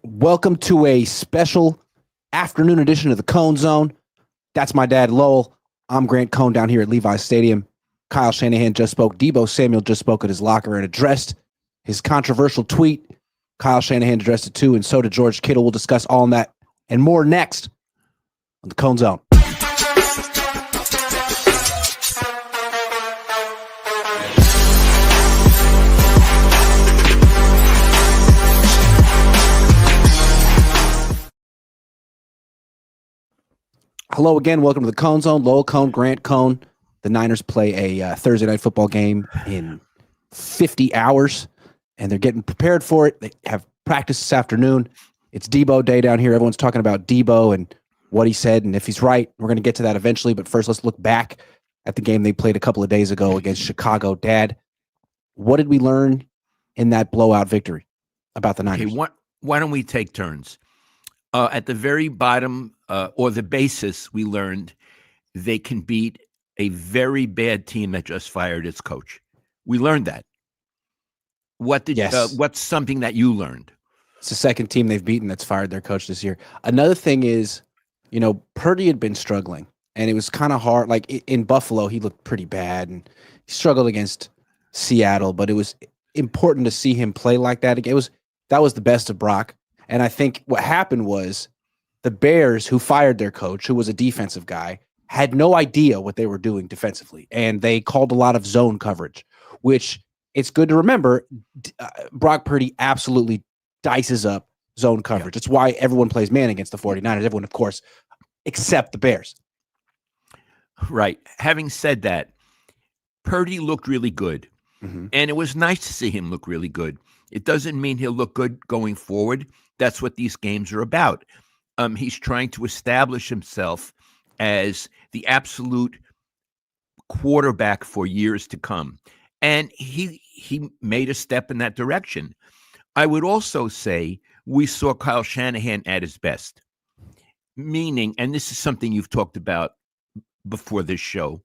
Welcome to a special afternoon edition of the Cohn Zone. That's my dad, Lowell. I'm Grant Cohn down here at Levi's Stadium. Kyle Shanahan just spoke. Deebo Samuel just spoke at his locker and addressed his controversial tweet. Kyle Shanahan addressed it too, and so did George Kittle. We'll discuss all of that and more next on the Cohn Zone. Hello again. Welcome to the Cohn Zone. Lowell Cohn, Grant Cohn. The Niners play a Thursday night football game in 50 hours, and they're getting prepared for it. They have practice this afternoon. It's Deebo Day down here. Everyone's talking about Deebo and what he said, and if he's right, we're going to get to that eventually. But first, let's look back at the game they played a couple of days ago against Chicago. Dad, what did we learn in that blowout victory about the Niners? Okay, why don't we take turns? At the very bottom, or the basis, we learned they can beat a very bad team that just fired its coach. We learned that. What's something that you learned? It's the second team they've beaten that's fired their coach this year. Another thing is, Purdy had been struggling, and it was kind of hard. Like in Buffalo, he looked pretty bad, and he struggled against Seattle, but it was important to see him play like that. That was the best of Brock. And I think what happened was the Bears, who fired their coach, who was a defensive guy, had no idea what they were doing defensively. And they called a lot of zone coverage, which it's good to remember. Brock Purdy absolutely dices up zone coverage. It's why everyone plays man against the 49ers. Everyone, of course, except the Bears. Right. Having said that, Purdy looked really good. Mm-hmm. And it was nice to see him look really good. It doesn't mean he'll look good going forward. That's what these games are about. He's trying to establish himself as the absolute quarterback for years to come. And he made a step in that direction. I would also say we saw Kyle Shanahan at his best. Meaning, and this is something you've talked about before this show,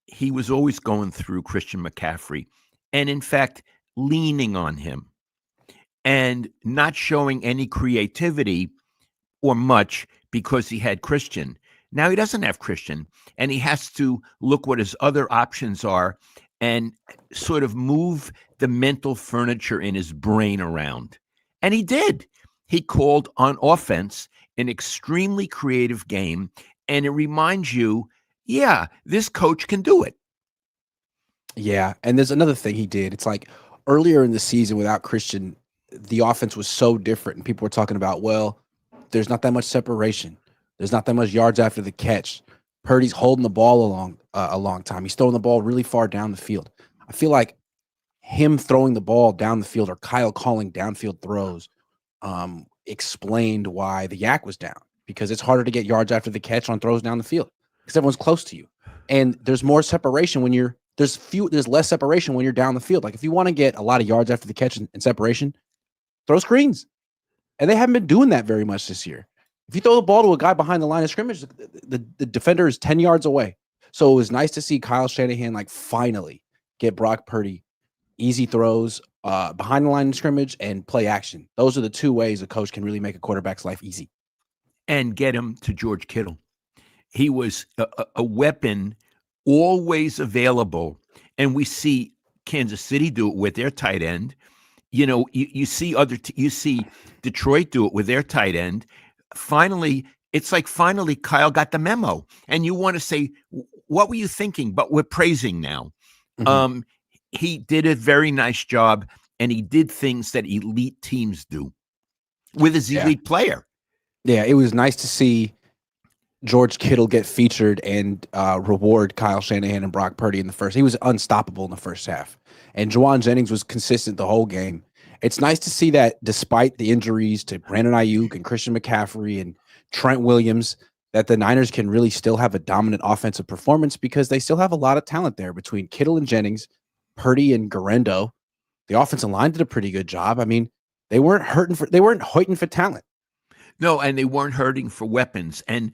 he was always going through Christian McCaffrey. And in fact, leaning on him and not showing any creativity or much because he had Christian. Now he doesn't have Christian, and he has to look what his other options are and sort of move the mental furniture in his brain around. And he did. He called on offense an extremely creative game, and it reminds you, yeah, this coach can do it. Yeah, and there's another thing he did. It's like earlier in the season without Christian, the offense was so different, and people were talking about, well, there's not that much separation. There's not that much yards after the catch. Purdy's holding the ball a long time. He's throwing the ball really far down the field. I feel like him throwing the ball down the field or Kyle calling downfield throws explained why the yak was down, because it's harder to get yards after the catch on throws down the field because everyone's close to you. And there's more separation when there's less separation when you're down the field. Like if you want to get a lot of yards after the catch and separation, throw screens. And they haven't been doing that very much this year. If you throw the ball to a guy behind the line of scrimmage, the defender is 10 yards away. So it was nice to see Kyle Shanahan finally get Brock Purdy easy throws behind the line of scrimmage and play action. Those are the two ways a coach can really make a quarterback's life easy. And get him to George Kittle. He was a weapon always available. And we see Kansas City do it with their tight end. You see Detroit do it with their tight end. Finally, it's like Kyle got the memo. And you want to say, what were you thinking? But we're praising now. Mm-hmm. He did a very nice job, and he did things that elite teams do with his elite player. Yeah, it was nice to see George Kittle get featured and reward Kyle Shanahan and Brock Purdy in the first. He was unstoppable in the first half. And Juwan Jennings was consistent the whole game. It's nice to see that despite the injuries to Brandon Ayuk and Christian McCaffrey and Trent Williams, that the Niners can really still have a dominant offensive performance because they still have a lot of talent there between Kittle and Jennings, Purdy and Garendo. The offensive line did a pretty good job. I mean, they weren't hoiting for talent. No, and they weren't hurting for weapons. And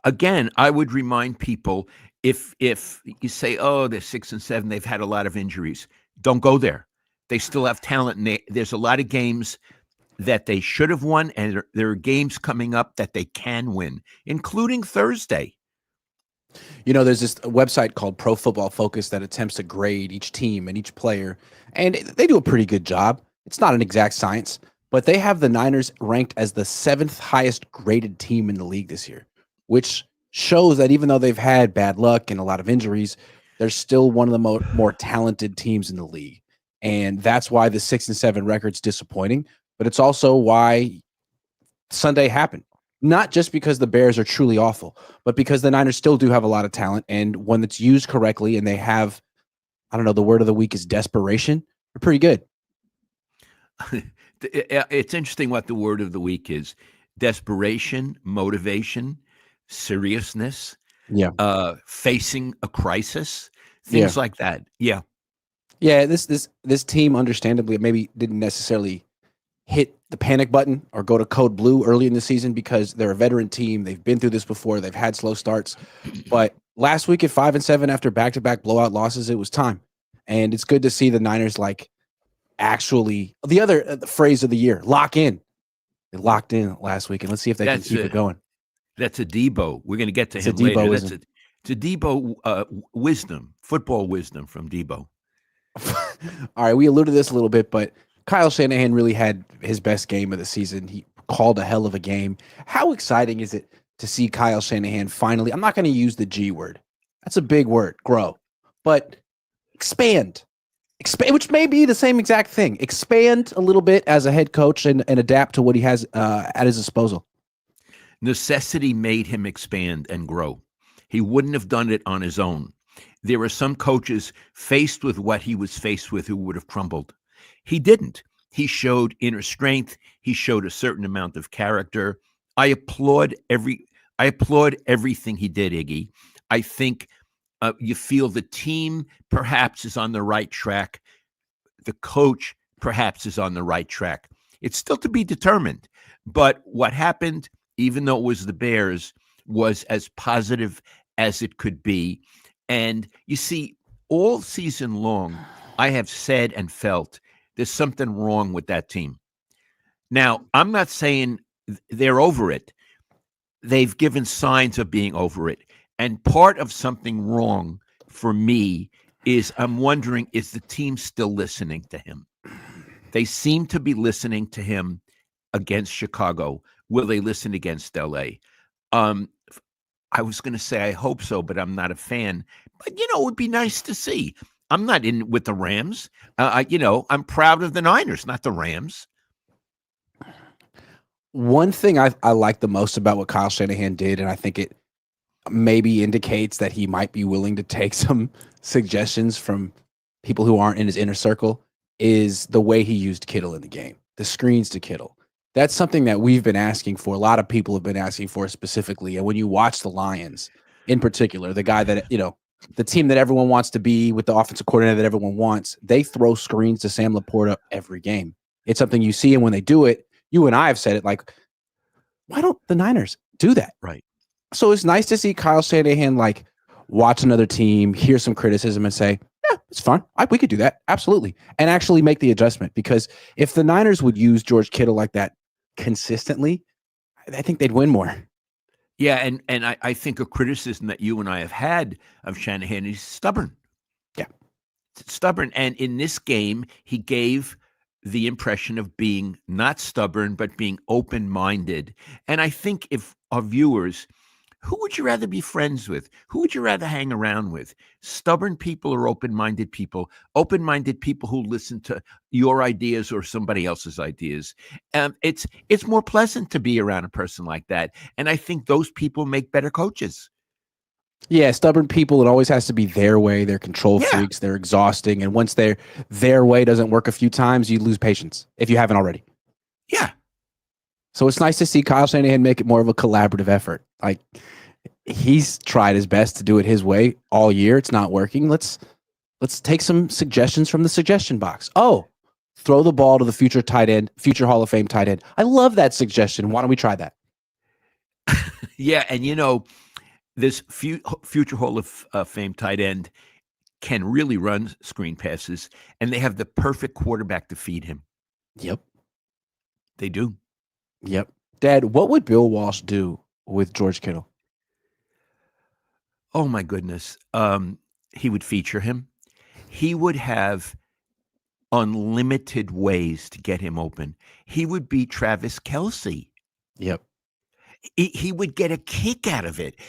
again, I would remind people, if you say, oh, they're 6 and 7, they've had a lot of injuries, don't go there. They still have talent, and there's a lot of games that they should have won, and there are games coming up that they can win, including Thursday. There's this website called Pro Football Focus that attempts to grade each team and each player, and they do a pretty good job. It's not an exact science, but they have the Niners ranked as the 7th highest graded team in the league this year, which shows that even though they've had bad luck and a lot of injuries, they're still one of the more talented teams in the league. And that's why the 6-7 record's disappointing, but it's also why Sunday happened. Not just because the Bears are truly awful, but because the Niners still do have a lot of talent, and when it's used correctly and they have, I don't know, the word of the week is desperation, they're pretty good. It's interesting what the word of the week is: desperation, motivation, seriousness, facing a crisis, things like that. Yeah. This team, understandably, maybe didn't necessarily hit the panic button or go to code blue early in the season because they're a veteran team. They've been through this before. They've had slow starts. But last week at 5-7 after back-to-back blowout losses, it was time. And it's good to see the Niners actually the other phrase of the year, lock in. They locked in last week, and let's see if they can keep it going. That's a Deebo. We're going to get to him later. It's a Deebo wisdom, football wisdom from Deebo. All right, we alluded to this a little bit, but Kyle Shanahan really had his best game of the season. He called a hell of a game. How exciting is it to see Kyle Shanahan finally, I'm not going to use the G word. That's a big word, grow. But expand, which may be the same exact thing. Expand a little bit as a head coach and adapt to what he has at his disposal. Necessity made him expand and grow. He wouldn't have done it on his own. There were some coaches faced with what he was faced with who would have crumbled. He didn't. He showed inner strength. He showed a certain amount of character. I applaud everything he did, Iggy. I think you feel the team perhaps is on the right track. The coach perhaps is on the right track. It's still to be determined. But what happened, even though it was the Bears, was as positive as it could be. And you see, all season long, I have said and felt there's something wrong with that team. Now, I'm not saying they're over it. They've given signs of being over it. And part of something wrong for me is I'm wondering, is the team still listening to him? They seem to be listening to him against Chicago. Will they listen against LA? I was going to say I hope so, but I'm not a fan. But, it would be nice to see. I'm not in with the Rams. I'm proud of the Niners, not the Rams. One thing I like the most about what Kyle Shanahan did, and I think it maybe indicates that he might be willing to take some suggestions from people who aren't in his inner circle, is the way he used Kittle in the game, the screens to Kittle. That's something that we've been asking for. A lot of people have been asking for specifically. And when you watch the Lions in particular, the guy that, the team that everyone wants to be with the offensive coordinator that everyone wants, they throw screens to Sam Laporta every game. It's something you see. And when they do it, you and I have said it, like, why don't the Niners do that? Right. So it's nice to see Kyle Shanahan, watch another team, hear some criticism and say, yeah, it's fun. We could do that. Absolutely. And actually make the adjustment, because if the Niners would use George Kittle like that consistently, I think they'd win more. Yeah, and I think a criticism that you and I have had of Shanahan is stubborn. Yeah. Stubborn. And in this game, he gave the impression of being not stubborn, but being open-minded. And I think if our viewers, who would you rather be friends with? Who would you rather hang around with? Stubborn people or open-minded people? Open-minded people who listen to your ideas or somebody else's ideas. It's more pleasant to be around a person like that. And I think those people make better coaches. Yeah, stubborn people, it always has to be their way. They're control freaks. They're exhausting. And once their way doesn't work a few times, you lose patience if you haven't already. Yeah. So it's nice to see Kyle Shanahan make it more of a collaborative effort. He's tried his best to do it his way all year. It's not working. Let's take some suggestions from the suggestion box. Oh, throw the ball to the future tight end, future Hall of Fame tight end. I love that suggestion. Why don't we try that? Yeah, and this future Hall of Fame tight end can really run screen passes, and they have the perfect quarterback to feed him. Yep. They do. Yep. Dad, what would Bill Walsh do with George Kittle? Oh my goodness. He would feature him. He would have unlimited ways to get him open. He would be Travis Kelsey. Yep. He would get a kick out of it.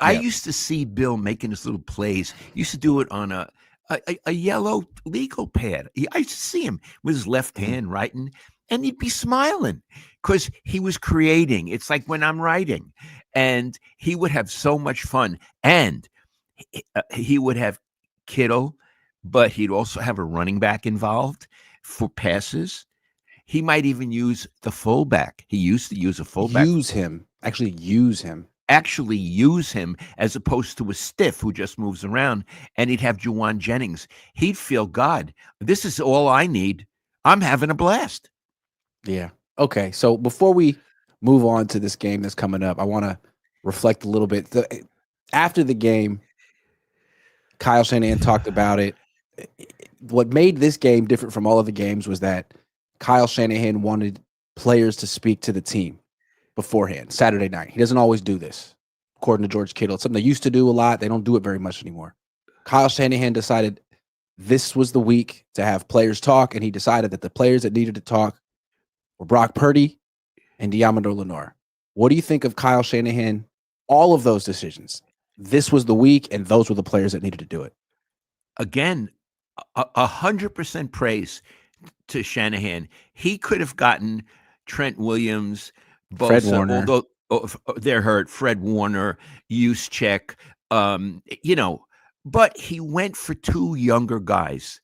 I Yep. used to see Bill making his little plays. He used to do it on a yellow legal pad. I used to see him with his left Mhm. hand writing, and he'd be smiling because he was creating. It's like when I'm writing, and he would have so much fun. And he would have Kittle, but he'd also have a running back involved for passes. He might even use the fullback. He used to use a fullback. Use him. Actually use him. Actually use him as opposed to a stiff who just moves around, and he'd have Juwan Jennings. He'd feel, God, this is all I need. I'm having a blast. Yeah. Okay. So before we move on to this game that's coming up, I want to reflect a little bit. After the game, Kyle Shanahan talked about it. What made this game different from all of the games was that Kyle Shanahan wanted players to speak to the team beforehand, Saturday night. He doesn't always do this, according to George Kittle. It's something they used to do a lot. They don't do it very much anymore. Kyle Shanahan decided this was the week to have players talk, and he decided that the players that needed to talk were Brock Purdy and Deommodore Lenoir. What do you think of Kyle Shanahan? All of those decisions. This was the week, and those were the players that needed to do it. Again, 100% praise to Shanahan. He could have gotten Trent Williams, Fred Bosa, Warner. although they're hurt, Fred Warner, Juszczyk, but he went for two younger guys.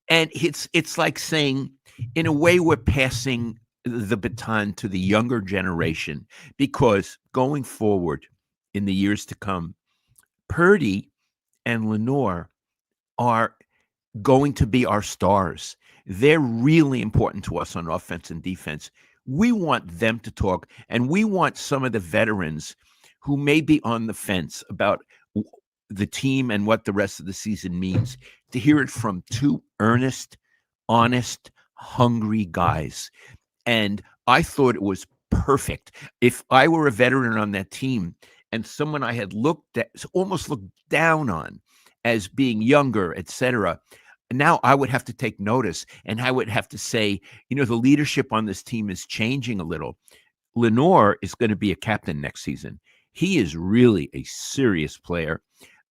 And it's like saying, in a way, we're passing the baton to the younger generation, because going forward in the years to come, Purdy and Lenoir are going to be our stars. They're really important to us on offense and defense. We want them to talk, and we want some of the veterans who may be on the fence about the team and what the rest of the season means to hear it from two earnest, honest, hungry guys. And I thought it was perfect. If I were a veteran on that team and someone I had almost looked down on as being younger, etc., now I would have to take notice, and I would have to say, the leadership on this team is changing a little. Lenoir is going to be a captain next season. He is really a serious player.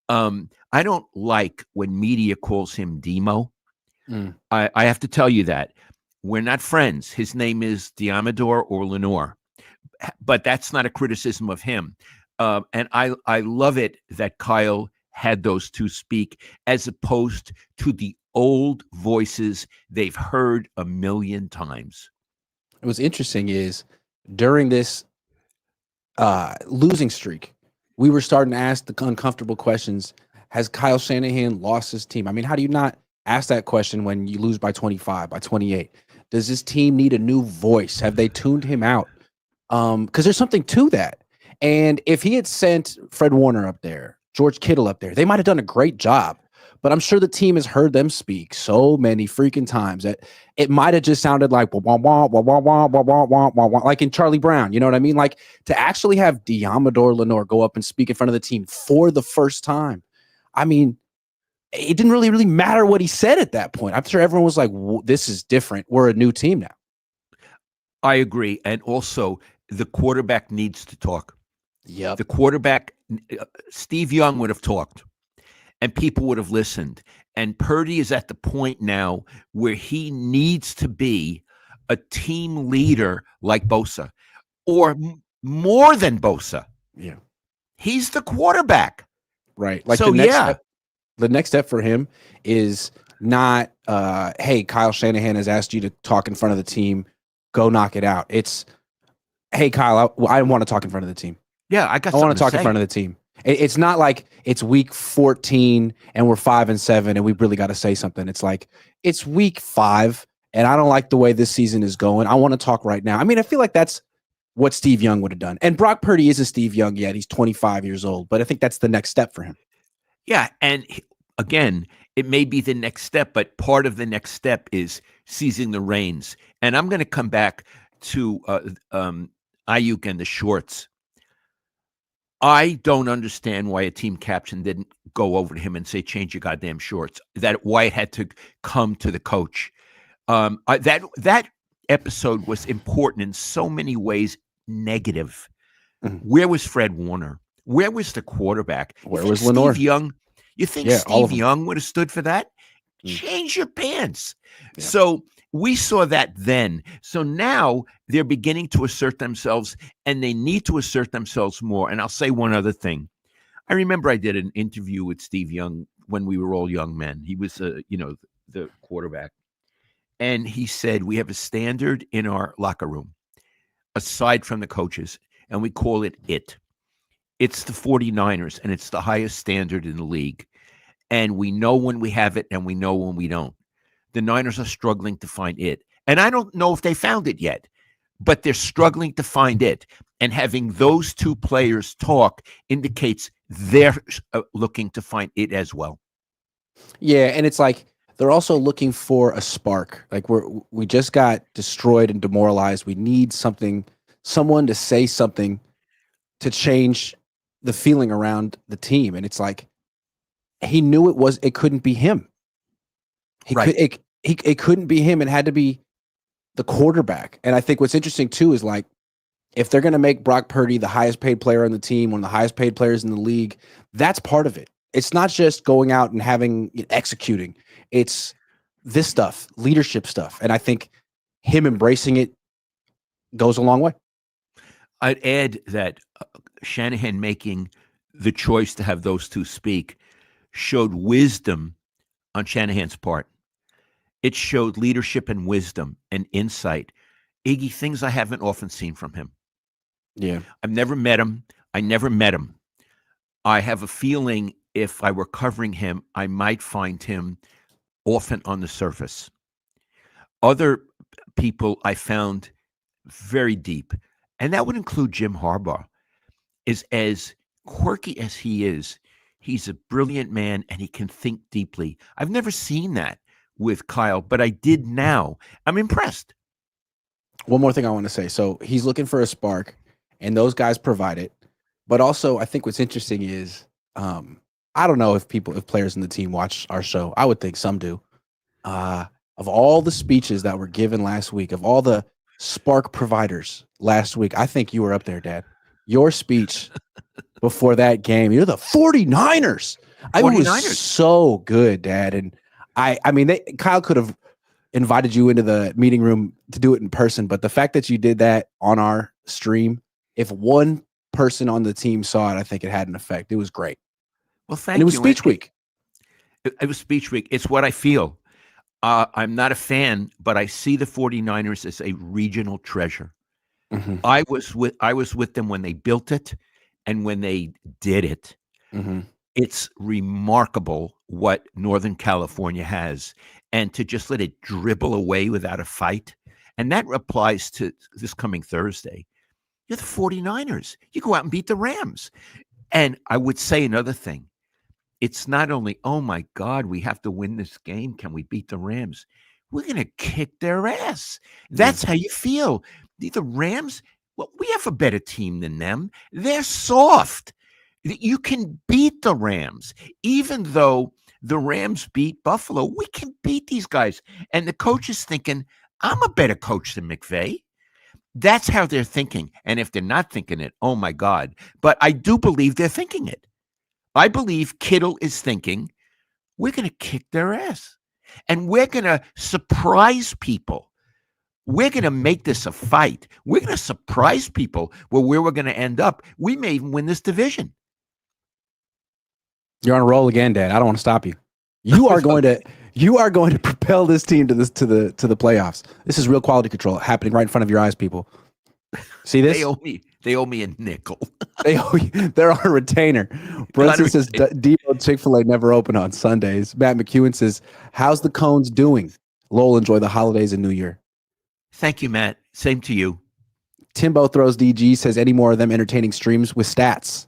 I don't like when media calls him Demo. I have to tell you that. We're not friends. His name is Deommodore or Lenoir, but that's not a criticism of him. And I love it that Kyle had those two speak, as opposed to the old voices they've heard a million times. What's interesting is during this losing streak, we were starting to ask the uncomfortable questions. Has Kyle Shanahan lost his team? I mean, how do you not ask that question when you lose by 25, by 28? Does this team need a new voice? Have they tuned him out? Because there's something to that. And if he had sent Fred Warner up there, George Kittle up there, they might have done a great job. But I'm sure the team has heard them speak so many freaking times that it might have just sounded like wah, wah, wah, wah, wah, wah, wah, wah, wah, wah, like in Charlie Brown. You know what I mean? Like, to actually have Deommodore Lenoir go up and speak in front of the team for the first time. I mean, it didn't really matter what he said at that point. I'm sure everyone was like, this is different. We're a new team now. I agree. And also, the quarterback needs to talk. Yep. The quarterback, Steve Young, would have talked, and people would have listened. And Purdy is at the point now where he needs to be a team leader like Bosa, or more than Bosa. Yeah. He's the quarterback. Right. Like, so, the next step for him is not, hey, Kyle Shanahan has asked you to talk in front of the team. Go knock it out. It's, hey, Kyle, I want to talk in front of the team. Yeah, I want to talk in front of the team. It's not like it's week 14 and we're 5-7 and we really got to say something. It's like, it's week 5 and I don't like the way this season is going. I want to talk right now. I mean, I feel like that's what Steve Young would have done. And Brock Purdy isn't Steve Young yet. He's 25 years old, but I think that's the next step for him. Yeah. And again, it may be the next step, but part of the next step is seizing the reins. And I'm going to come back to Ayuk and the shorts. I don't understand why a team captain didn't go over to him and say, "Change your goddamn shorts." That White had to come to the coach. That episode was important in so many ways. Negative. Where was Fred Warner? Where was the quarterback? Where was Lenore? Steve Young? You think Steve Young would have stood for that? Change your pants. Yeah. So we saw that then. So now they're beginning to assert themselves, and they need to assert themselves more. And I'll say one other thing. I remember I did an interview with Steve Young when we were all young men. He was, the quarterback. And he said, we have a standard in our locker room, aside from the coaches, and we call it it. It's the 49ers, and it's the highest standard in the league. And we know when we have it, and we know when we don't. The Niners are struggling to find it. And I don't know if they found it yet, but they're struggling to find it. And having those two players talk indicates they're looking to find it as well. Yeah, and it's like they're also looking for a spark. Like we just got destroyed and demoralized. We need someone to say something to change the feeling around the team. And it's like he knew it couldn't be him. It couldn't be him. It had to be the quarterback. And I think what's interesting too is like if they're going to make Brock Purdy the highest paid player on the team, one of the highest paid players in the league, that's part of it. It's not just going out and executing. It's this stuff, leadership stuff. And I think him embracing it goes a long way. I'd add that Shanahan making the choice to have those two speak showed wisdom on Shanahan's part. It showed leadership and wisdom and insight. Iggy, things I haven't often seen from him. Yeah. I've never met him. I have a feeling if I were covering him, I might find him often on the surface. Other people I found very deep, and that would include Jim Harbaugh, is as quirky as he is. He's a brilliant man, and he can think deeply. I've never seen that with Kyle, but I did now. I'm impressed. One more thing I want to say. So he's looking for a spark, and those guys provide it. But also, I think what's interesting is, I don't know if players in the team watch our show. I would think some do. Of all the speeches that were given last week, of all the spark providers last week, I think you were up there, Dad. Your speech before that game, you're the 49ers. I mean, it was so good, Dad. And I mean, Kyle could have invited you into the meeting room to do it in person, but the fact that you did that on our stream, if one person on the team saw it, I think it had an effect. It was great. Well, thank you. And it was you. speech week. It was speech week. It's what I feel. I'm not a fan, but I see the 49ers as a regional treasure. Mm-hmm. I was with them when they built it and when they did it. Mm-hmm. It's remarkable what Northern California has, and to just let it dribble away without a fight. And that applies to this coming Thursday. You're the 49ers. You go out and beat the Rams. And I would say another thing. It's not only, oh my God, we have to win this game. Can we beat the Rams? We're going to kick their ass. That's how you feel. The Rams, well, we have a better team than them. They're soft. You can beat the Rams. Even though the Rams beat Buffalo, we can beat these guys. And the coach is thinking, I'm a better coach than McVay. That's how they're thinking. And if they're not thinking it, oh my God. But I do believe they're thinking it. I believe Kittle is thinking, we're going to kick their ass. And we're going to surprise people. We're going to make this a fight. We're going to surprise people where we're going to end up. We may even win this division. You're on a roll again, Dad. I don't want to stop you. You are going to propel this team to the playoffs. This is real quality control happening right in front of your eyes, people. See this? They owe me a nickel. They're on a retainer. Brunson says Deebo Chick-fil-A never open on Sundays. Matt McEwen says, how's the Cohns doing? Lowell, enjoy the holidays and New Year. Thank you, Matt. Same to you. Timbo throws DG, says any more of them entertaining streams with stats?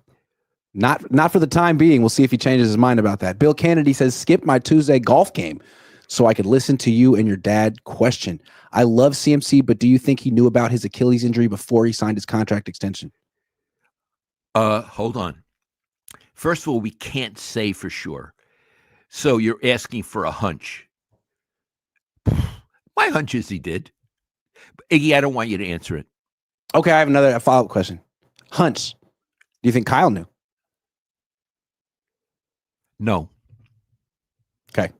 Not for the time being. We'll see if he changes his mind about that. Bill Kennedy says skip my Tuesday golf game. so I could listen to you and your dad question. I love CMC, but do you think he knew about his Achilles injury before he signed his contract extension? Hold on. First of all, we can't say for sure. So you're asking for a hunch. My hunch is he did. Iggy, I don't want you to answer it. Okay, I have another follow-up question. Hunch. Do you think Kyle knew? No. Okay.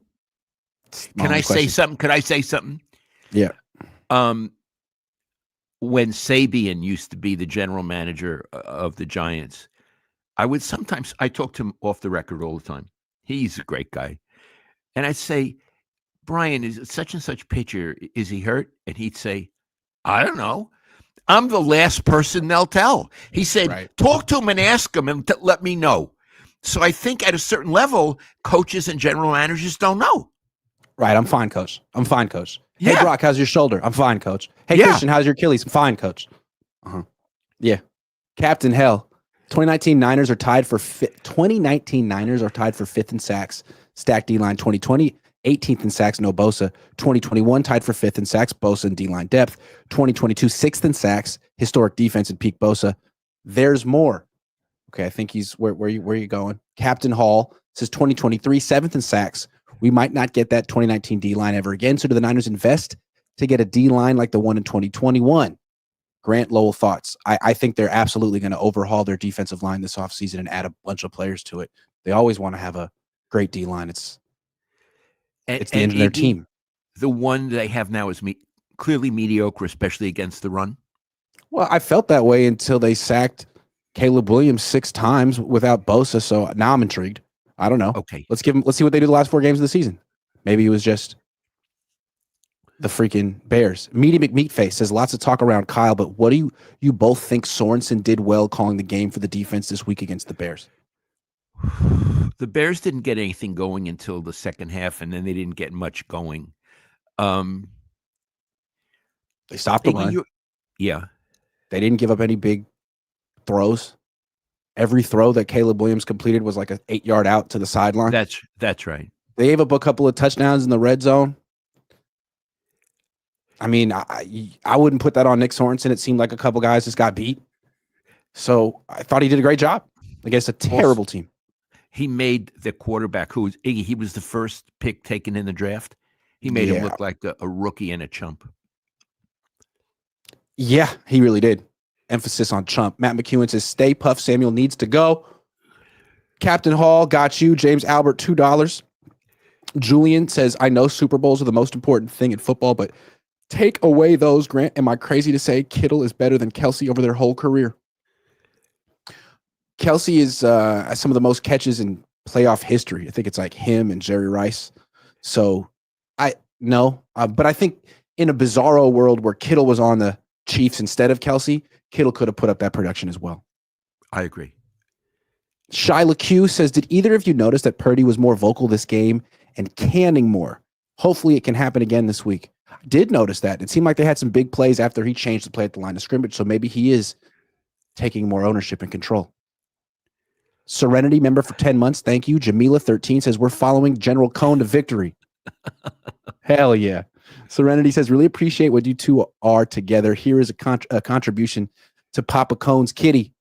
Can I say something? Could I say something? Yeah. When Sabian used to be the general manager of the Giants, I talk to him off the record all the time. He's a great guy. And I'd say, Brian, is such and such pitcher, is he hurt? And he'd say, I don't know. I'm the last person they'll tell. He said, talk to him and ask him and let me know. So I think at a certain level, coaches and general managers don't know. Right. I'm fine, coach. Yeah. Hey, Brock, how's your shoulder? I'm fine, coach. Hey, Christian, how's your Achilles? I'm fine, coach. Yeah. Captain Hell. 2019 Niners are tied for fifth in sacks. Stacked D-line 2020. 18th in sacks, no Bosa. 2021 tied for 5th in sacks, Bosa and D-line depth. 2022 6th in sacks, historic defense and peak Bosa. There's more. Okay, I think he's where are you going? Captain Hall says 2023 7th in sacks. We might not get that 2019 D-line ever again. So do the Niners invest to get a D-line like the one in 2021? Grant Lowell thoughts. I think they're absolutely going to overhaul their defensive line this offseason and add a bunch of players to it. They always want to have a great D-line. It's the end of their team. The one they have now is clearly mediocre, especially against the run. Well, I felt that way until they sacked Caleb Williams 6 times without Bosa. So now I'm intrigued. I don't know. Okay. Let's see what they do the last 4 games of the season. Maybe it was just the freaking Bears. Meaty McMeatface says lots of talk around Kyle, but what do you both think Sorensen did well calling the game for the defense this week against the Bears? The Bears didn't get anything going until the second half, and then they didn't get much going. They stopped the run. Yeah. They didn't give up any big throws. Every throw that Caleb Williams completed was like an 8-yard out to the sideline. That's right. They gave up a couple of touchdowns in the red zone. I mean, I wouldn't put that on Nick Sorensen. It seemed like a couple guys just got beat. So I thought he did a great job against a terrible team. He made the quarterback he was the first pick taken in the draft. He made him look like a rookie and a chump. Yeah, he really did. Emphasis on chump. Matt McEwen says, stay puff. Samuel needs to go. Captain Hall, got you. James Albert, $2. Julian says, I know Super Bowls are the most important thing in football, but take away those, Grant. Am I crazy to say Kittle is better than Kelsey over their whole career? Kelsey is some of the most catches in playoff history. I think it's like him and Jerry Rice. So but I think in a bizarro world where Kittle was on the Chiefs instead of Kelsey, Kittle could have put up that production as well. I agree. Shyla Q says, did either of you notice that Purdy was more vocal this game and canning more? Hopefully it can happen again this week. I did notice that. It seemed like they had some big plays after he changed the play at the line of scrimmage, so maybe he is taking more ownership and control. Serenity member for 10 months. Thank you. Jamila13 says, we're following General Cohn to victory. Hell yeah. Serenity says, really appreciate what you two are together. Here is a contribution to Papa Cohn's kitty.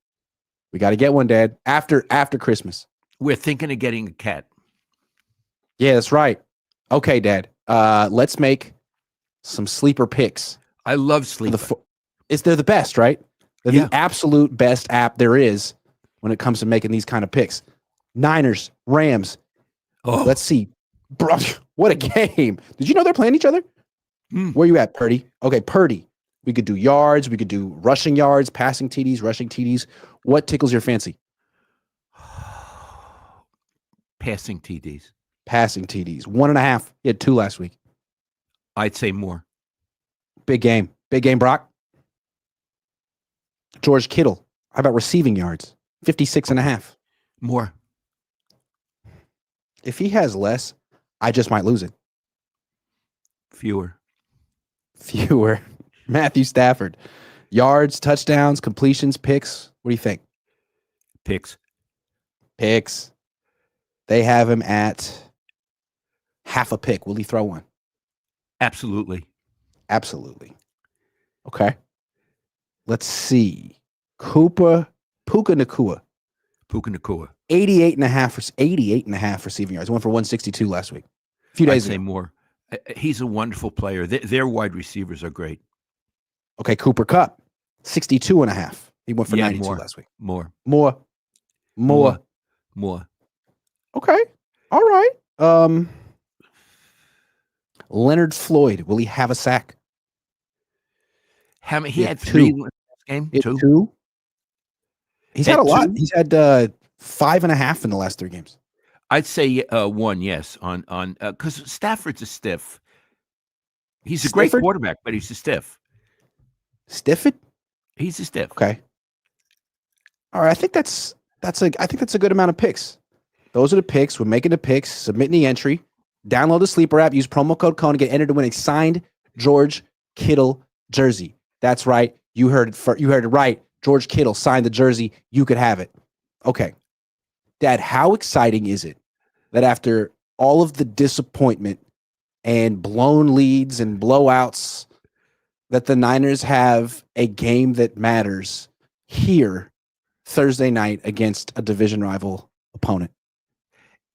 We got to get one, Dad, after Christmas. We're thinking of getting a cat. Yeah, that's right. Okay, Dad. Let's make some sleeper picks. I love sleeper. They're the best, right? They're the absolute best app there is when it comes to making these kind of picks. Niners, Rams. Oh. Let's see. Bro, what a game. Did you know they're playing each other? Where you at, Purdy? Okay, Purdy. We could do yards. We could do rushing yards, passing TDs, rushing TDs. What tickles your fancy? Passing TDs. Passing TDs. 1.5. He had 2 last week. I'd say more. Big game. Big game, Brock. George Kittle. How about receiving yards? 56.5. More. If he has less, I just might lose it. Fewer. Matthew Stafford. Yards, touchdowns, completions, picks. What do you think? Picks. They have him at half a pick. Will he throw one? Absolutely. Absolutely. Okay. Let's see. Puka Nakua, Puka Nacua. 88 and a half receiving yards. Went for 162 last week. A few I'd days say ago. more. He's a wonderful player. Their wide receivers are great. Okay, Cooper Kupp, 62 and a half. He went for Yeah, 92 more. last week. More. More. Okay. All right. Leonard Floyd, will he have a sack? How many? He had two. 3 last game. He had 2. two. He's had a lot. 2. He's had 5.5 in the last 3 games. I'd say 1. Yes, on because Stafford's a stiff. He's a great Stifford? quarterback, but he's a stiff. Stifford? He's a stiff. Okay. All right. I think that's a good amount of picks. Those are the picks. We're making the picks. Submitting the entry. Download the Sleeper app. Use promo code Cohn and get entered to win a signed George Kittle jersey. That's right. You heard it right. George Kittle signed the jersey. You could have it. Okay. Dad, how exciting is it that after all of the disappointment and blown leads and blowouts that the Niners have a game that matters here Thursday night against a division rival opponent?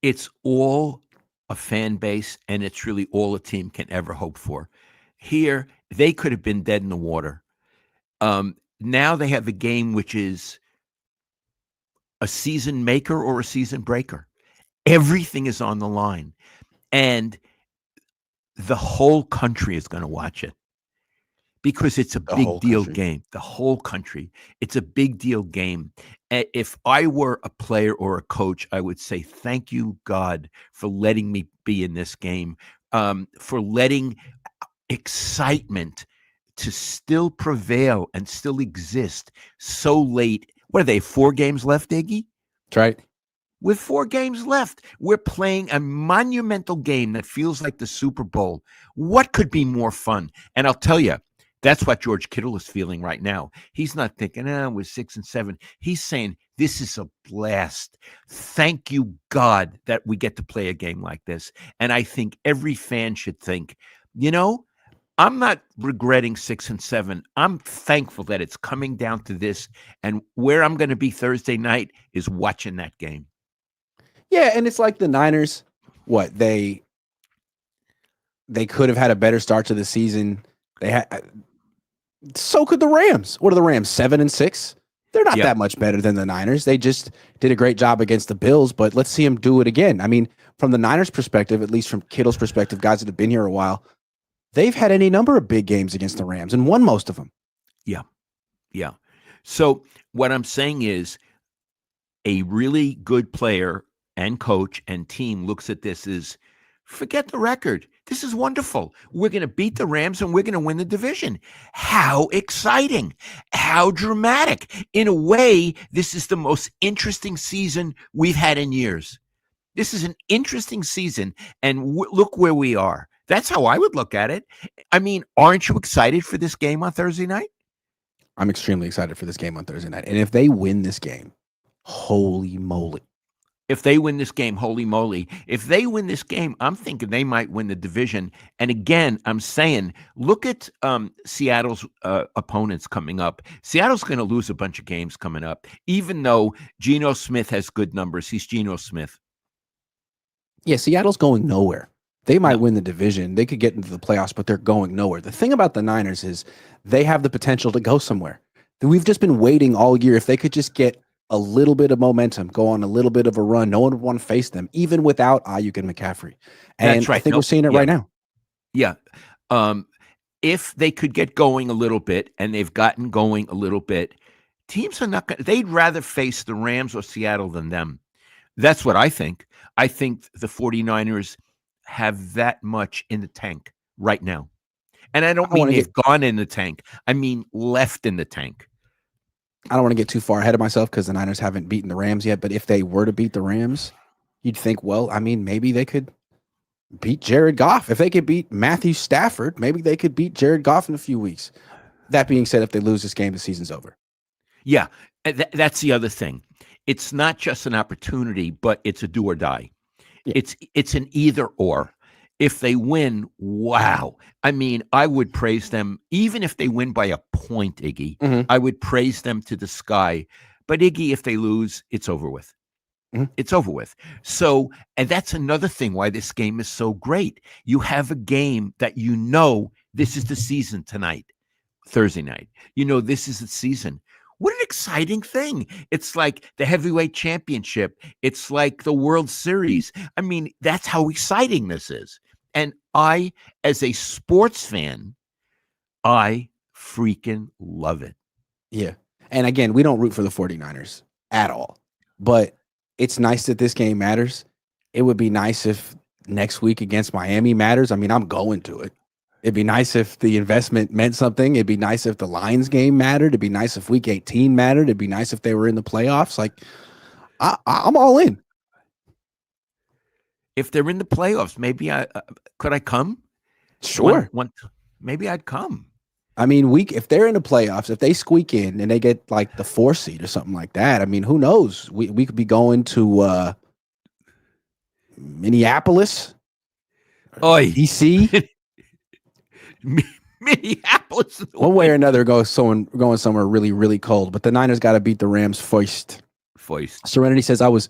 It's all a fan base, and it's really all a team can ever hope for. Here, they could have been dead in the water. Now they have a game which is a season maker or a season breaker. Everything is on the line, and the whole country is going to watch it because it's a big deal game. The whole country. It's a big deal game. If I were a player or a coach, I would say, thank you, God, for letting me be in this game, for letting excitement to still prevail and still exist so late. What are they, 4 games left, Iggy? That's right. With 4 games left, we're playing a monumental game that feels like the Super Bowl. What could be more fun? And I'll tell you, that's what George Kittle is feeling right now. He's not thinking, we're 6 and 7. He's saying, this is a blast. Thank you, God, that we get to play a game like this. And I think every fan should think, I'm not regretting 6 and 7. I'm thankful that it's coming down to this. And where I'm going to be Thursday night is watching that game. Yeah, and it's like the Niners, they could have had a better start to the season. So could the Rams. What are the Rams, 7 and 6? They're not that much better than the Niners. They just did a great job against the Bills, but let's see them do it again. I mean, from the Niners' perspective, at least from Kittle's perspective, guys that have been here a while, they've had any number of big games against the Rams and won most of them. Yeah. So what I'm saying is a really good player and coach and team looks at this as, forget the record. This is wonderful. We're going to beat the Rams and we're going to win the division. How exciting. How dramatic. In a way, this is the most interesting season we've had in years. This is an interesting season, and look where we are. That's how I would look at it. I mean, aren't you excited for this game on Thursday night? I'm extremely excited for this game on Thursday night. And if they win this game, holy moly. If they win this game, holy moly. If they win this game, I'm thinking they might win the division. And again, I'm saying, look at Seattle's opponents coming up. Seattle's going to lose a bunch of games coming up, even though Geno Smith has good numbers. He's Geno Smith. Yeah, Seattle's going nowhere. They might win the division. They could get into the playoffs, but they're going nowhere. The thing about the Niners is they have the potential to go somewhere. We've just been waiting all year. If they could just get a little bit of momentum, go on a little bit of a run, no one would want to face them, even without Ayuk and McCaffrey. And That's right. I think we're seeing it right now. Yeah. If they could get going a little bit, and they've gotten going a little bit, teams are not going to, they'd rather face the Rams or Seattle than them. That's what I think. I think the 49ers have that much in the tank right now. And I don't mean they've gone in the tank. I mean left in the tank. I don't want to get too far ahead of myself because the Niners haven't beaten the Rams yet. But if they were to beat the Rams, you'd think, well, I mean, maybe they could beat Jared Goff. If they could beat Matthew Stafford, maybe they could beat Jared Goff in a few weeks. That being said, if they lose this game, the season's over. Yeah, that's the other thing. It's not just an opportunity, but it's a do or die. Yeah. It's an either or. If they win, wow. I mean, I would praise them, even if they win by a point, Iggy. Mhm, I would praise them to the sky. But Iggy, if they lose, it's over with. mhm. It's over with. So, and that's another thing why this game is so great. You have a game that this is the season tonight, Thursday night. This is the season. What an exciting thing. It's like the heavyweight championship. It's like the World Series. I mean, that's how exciting this is. And I, as a sports fan, I freaking love it. Yeah. And again, we don't root for the 49ers at all. But it's nice that this game matters. It would be nice if next week against Miami matters. I mean, I'm going to it. It'd be nice if the investment meant something. It'd be nice if the Lions game mattered. It'd be nice if week 18 mattered. It'd be nice if they were in the playoffs. Like, I'm all in. If they're in the playoffs, maybe could I come? Sure. Maybe I'd come. I mean, if they're in the playoffs, if they squeak in and they get like the 4th seed or something like that, I mean, who knows? We could be going to Minneapolis, Oi. DC. Minneapolis. One way or another, going somewhere really, really cold. But the Niners got to beat the Rams first. Serenity says, I was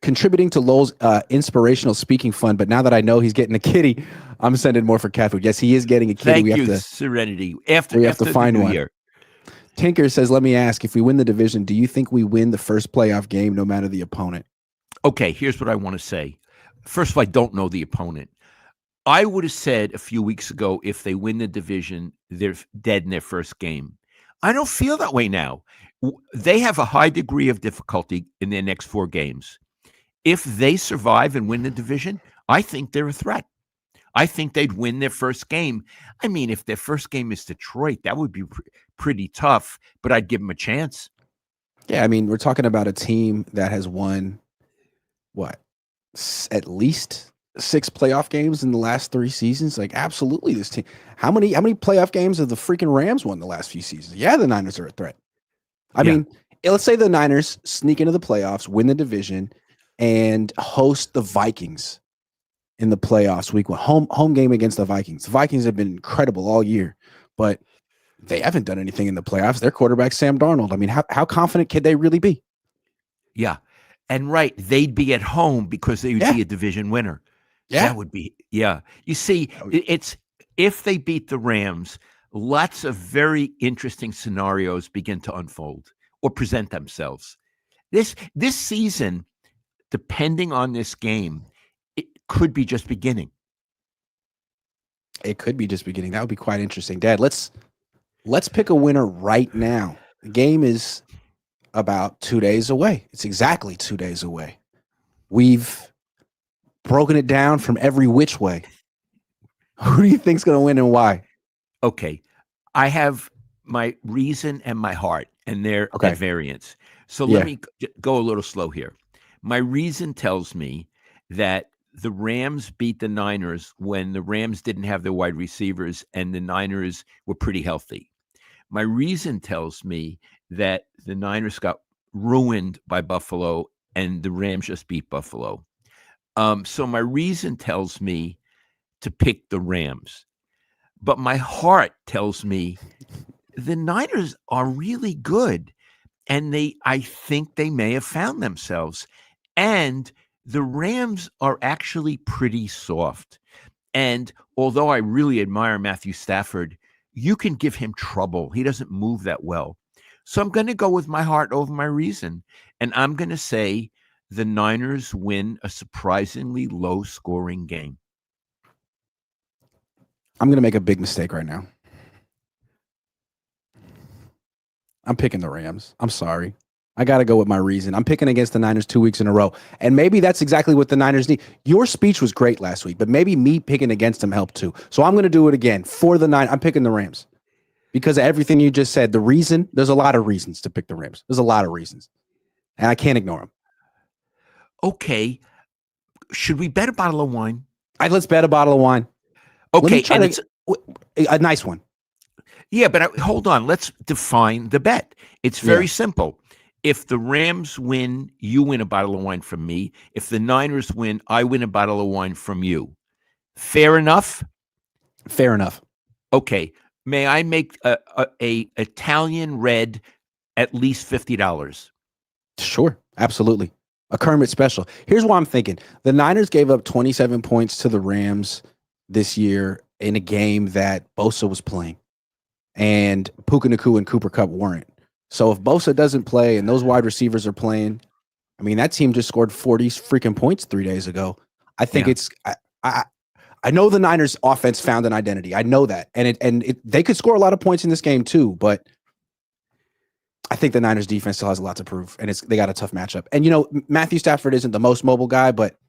contributing to Lowell's inspirational speaking fund, but now that I know he's getting a kitty, I'm sending more for cat food. Yes, he is getting a kitty. Thank you, Serenity. We have to find one. Year. Tinker says, let me ask, if we win the division, do you think we win the first playoff game no matter the opponent? Okay, here's what I want to say. First of all, I don't know the opponent. I would have said a few weeks ago, if they win the division, they're dead in their first game. I don't feel that way now. They have a high degree of difficulty in their next 4 games. If they survive and win the division, I think they're a threat. I think they'd win their first game. I mean, if their first game is Detroit, that would be pretty tough, but I'd give them a chance. Yeah, I mean, we're talking about a team that has won, at least 6 playoff games in the last 3 seasons. Like, absolutely, this team. How many playoff games have the freaking Rams won the last few seasons? Yeah, the Niners are a threat. I mean, let's say the Niners sneak into the playoffs, win the division, and host the Vikings in the playoffs week 1. Home game against the Vikings. The Vikings have been incredible all year, but they haven't done anything in the playoffs. Their quarterback, Sam Darnold. I mean, how confident could they really be? Yeah. And they'd be at home because they would be a division winner. Yeah. That would be, You see, it's if they beat the Rams, lots of very interesting scenarios begin to unfold or present themselves. This season, depending on this game, it could be just beginning. It could be just beginning. That would be quite interesting. Dad, let's pick a winner right now. The game is about 2 days away. It's exactly 2 days away. We've broken it down from every which way. Who do you think's going to win and why? Okay. I have my reason and my heart, and they're at variance. So let me go a little slow here. My reason tells me that the Rams beat the Niners when the Rams didn't have their wide receivers and the Niners were pretty healthy. My reason tells me that the Niners got ruined by Buffalo and the Rams just beat Buffalo. So my reason tells me to pick the Rams. But my heart tells me the Niners are really good. And I think they may have found themselves. And the Rams are actually pretty soft. And although I really admire Matthew Stafford, you can give him trouble. He doesn't move that well. So I'm going to go with my heart over my reason. And I'm going to say the Niners win a surprisingly low-scoring game. I'm going to make a big mistake right now. I'm picking the Rams. I'm sorry. I got to go with my reason. I'm picking against the Niners 2 weeks in a row. And maybe that's exactly what the Niners need. Your speech was great last week, but maybe me picking against them helped too. So I'm going to do it again for the Niners. I'm picking the Rams because of everything you just said. The reason, there's a lot of reasons to pick the Rams. There's a lot of reasons. And I can't ignore them. Okay. Should we bet a bottle of wine? Let's bet a bottle of wine. Okay. And it's a nice one. Yeah, but hold on. Let's define the bet. It's very simple. If the Rams win, you win a bottle of wine from me. If the Niners win, I win a bottle of wine from you. Fair enough. Fair enough. Okay. May I make a Italian red at least $50? Sure, absolutely. A Kermit special. Here's what I'm thinking. The Niners gave up 27 points to the Rams this year in a game that Bosa was playing, and Puka Nacua and Cooper Kupp weren't. So if Bosa doesn't play and those wide receivers are playing, I mean, that team just scored 40 freaking points 3 days ago. I think Yeah. I know the Niners offense found an identity. I know that. They could score a lot of points in this game too, but I think the Niners defense still has a lot to prove, and they got a tough matchup. And Matthew Stafford isn't the most mobile guy, but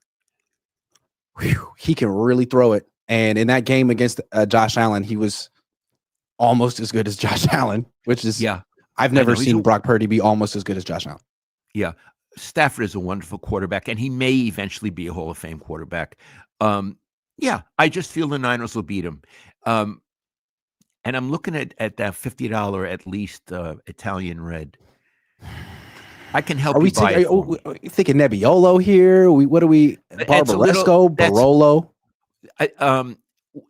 he can really throw it. And in that game against Josh Allen, he was almost as good as Josh Allen, which is I've never seen Brock Purdy be almost as good as Josh Allen. Yeah, Stafford is a wonderful quarterback, and he may eventually be a Hall of Fame quarterback. Yeah, I just feel the Niners will beat him. And I'm looking at that $50 at least Italian red. I can help you buy it. Are you thinking Nebbiolo here? What are we? Barbaresco, Barolo?